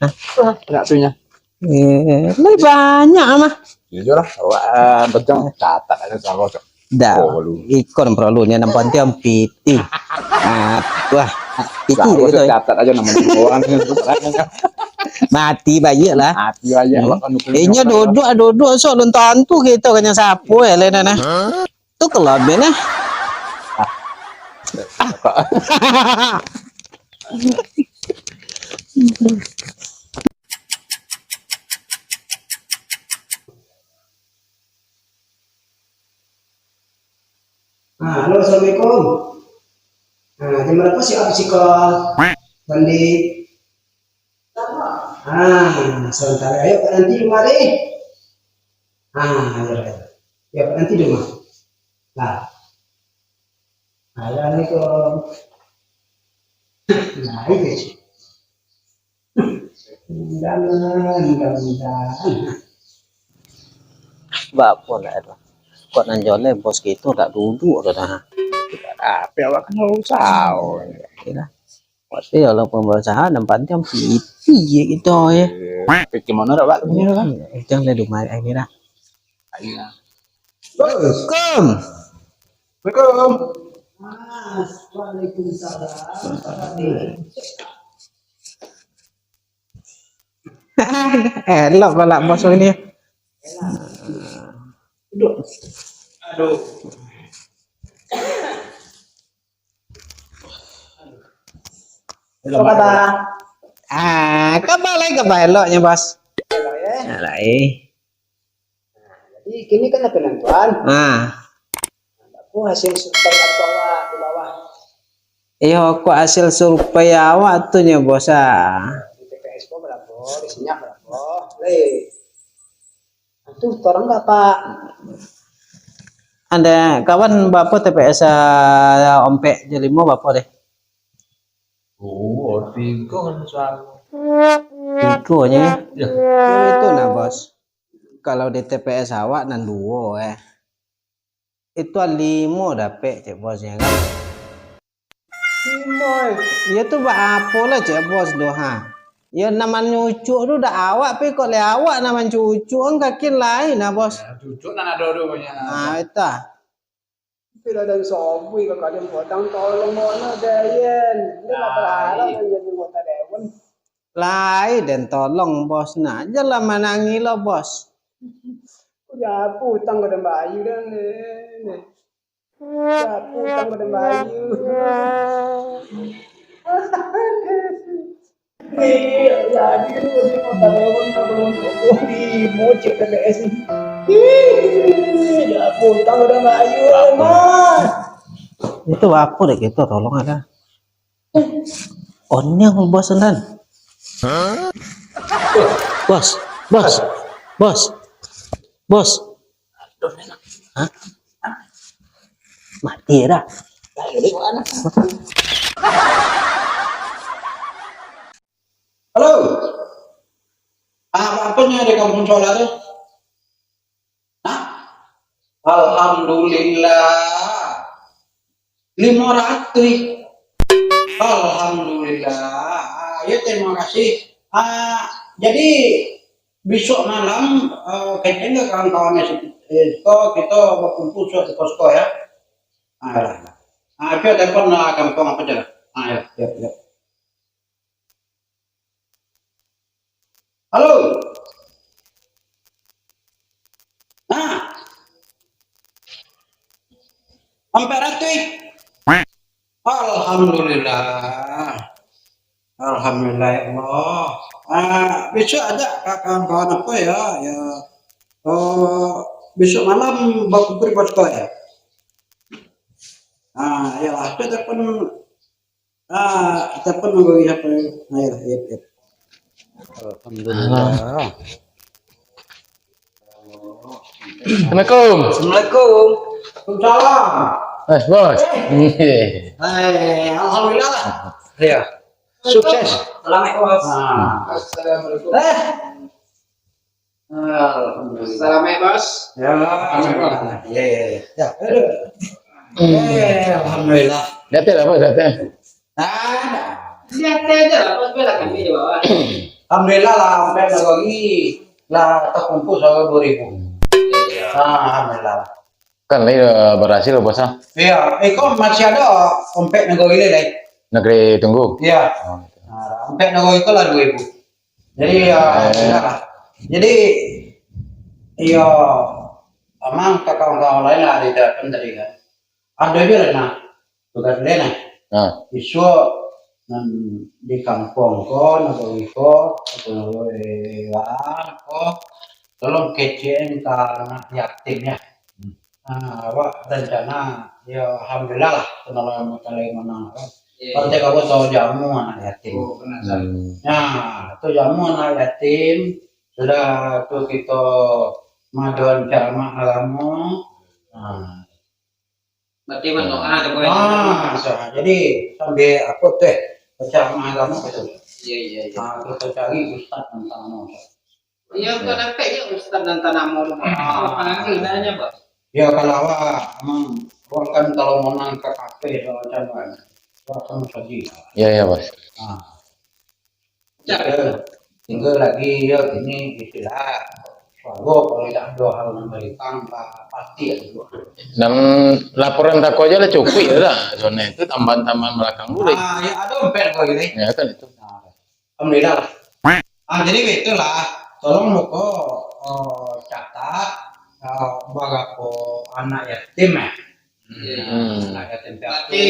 Enggak tuhnya. Lebih banyak mah. Jujur lah, betul catat aja kalau cok. Dah, ikon perlu nya nampak tiang piti. Wah, piti gitu. Catat aja namanya orang mati bayi lah. Mati aja. Nya duduk so nonton tuh gitu kan sapu ya lena nah. Tuh kelabin nah. Halo, assalamualaikum. Jam berapa sih habis call? Mandi. Sebentar ayo Pak nanti mari. Ya Pak nanti di rumah. Nah, assalamualaikum. Nah, itu sih. Mudah-mudahan. Bapak lah itu. Kok nanjolnya bos gitu tak duduk dah. Apa awak kan usah. Kira. Tapi kalau pembahasan nampak jam piti gitu ya. Gimana dah Pak? Jangan le rumah ini dah. Ayo. Assalamualaikum. Assalamualaikum. Elok balak bos ini. Duduk. Aduh. Kabar eloknya bos. Jadi kini kan penentuan. Aku hasil survei aku awak di bawah. Iya, aku hasil survei awak tuh nya bos. Di TPS ko berapa? Di sini berapa? Itu orang nggak Pak? Ada kawan bapak TPS Ompek Jelimo bapak deh. Tiga kan soal. Tigonya. Ya. Itu nah bos. Kalau di TPS awak nan duo itu 5 dapet cek bosnya kan. 5. Ya tuh apa lah cek bos doha. Ya namanya cucu tuh udah awak tapi kok le awak namanya cucu kan kaki lain nah bos. Ya, cucu nan ada dua-duanya. Itu. Bila ada sobi ke kalian potong tolong mana dayen. Dia nggak berharap jadi anggota dewan. Lain dan tolong bos nah jelah menangi lo bos. Udah putang ke Bayu dan nih. Udah putang ke Bayu. Jadi lu di kota dewan belum di mocek TPS nih. Udah putang ke Bayu mah. Itu apa deh gitu tolong ada. Onnya bos dan. Bos. Hah? Mati dah. Halo. Apanya di kampung Solar? Alhamdulillah. 500. Alhamdulillah. Ya terima kasih. Jadi besok malam kayaknya kawan-kawannya kita berkumpul di posko ya. Coba telepon kampung apa aja. Ya. Halo. Sampai ratui. Alhamdulillah. Alhamdulillah ya Allah. Besok ada kawan-kawan apa ya? Besok malam baku beri posko ya. Ya lah, telepon bagi apa? Ya. Alhamdulillah. Assalamualaikum. Assalamualaikum. Waalaikumsalam. Bos. Alhamdulillah. Ya. Sukses. Selamat bos. Assalamualaikum. Selamat bos. Ya. Alhamdulillah. Data apa data? Lihat aja lah, bos bela kami di bawah. Alhamdulillah lah sampai lagi lah terkumpul soal 2000. Alhamdulillah. Kan ini berhasil bos ah. Iya, kok masih ada ompek negara ini deh. Negeri tunggu. Iya. Nah, ompek negara itu lah 2000. Jadi ya, alhamdulillah lah. Jadi iya, emang kawan-kawan lain lah di telepon tadi kan. Ada aja lah nah, tugas lain nah. Nah, Isu di kampung ko, negara ko, atau ko, tolong kecil karena yatimnya. Wah rencana ya alhamdulillah lah penolongan kalian menang. Partai kamu tahu jamu anak yatim. Nah, itu jamu anak yatim sudah tuh kita maduan ceramah agama. Berarti mendoa ada Jadi sambil aku teh ceramah agama itu. Iya. Nah, kita cari ustaz tentang agama. Iya, kok dapat ya Ustaz dan tanamu. Apa nanya, Bos? Ya kalau emang kan kalau menang ke kafe macam kan, sama saja. iya bos. Tinggal lagi ya ini istilah swago kalau tidak ada hal memberikan pasti ada. Dan laporan tako aja lah cukup ya lah. Soalnya itu tambahan-tambahan belakang dulu. Ya ada empat kok gini. Ya kan itu. Alhamdulillah. Jadi itulah tolong muka catat bagapo anak yatim ya. Anak yatim. Berarti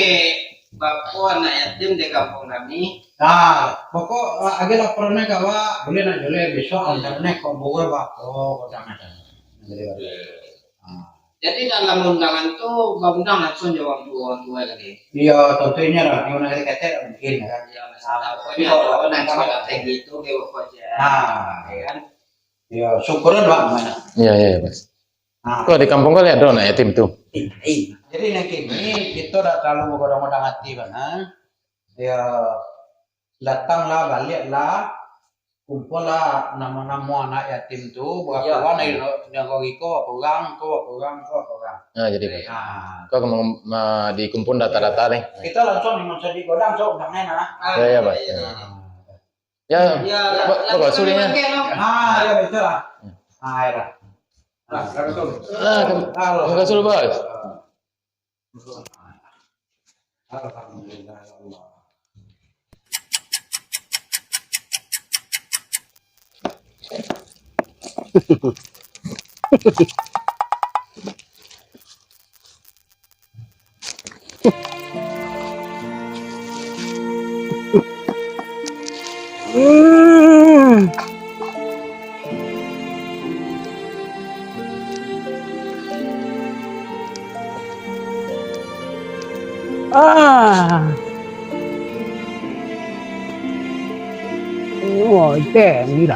bapak anak yatim di kampung kami. Nah, pokok agak laporannya kawa boleh nak jual besok internet kau bawa bako jangan. Jadi dalam undangan tuh undang langsung jawab dua lagi. Iya, tentunya lah. Yang nak kata mungkin kan. Ya masalah. Pokoknya kalau nanti kalau kayak gitu dia aja. Nah, Ya kan. ya syukuran bang mana. Iya bos. Nah, Kok di kampung kalian ada anak yatim tuh? jadi nanti ini kita dah terlalu menggodang-godang hati bang. Ya datanglah baliklah kumpullah nama-nama anak yatim tu berapa orang yang kau orang. Nah jadi bos. Nah, Kok dikumpul data-data nih? kita langsung dengan sedih godang so undangnya nah. Iya bos. Ya, bapak sulingnya. Ya betul lah. Ya. Enggak suruh bos. Alhamdulillah ya Allah. Ôi, trẻ như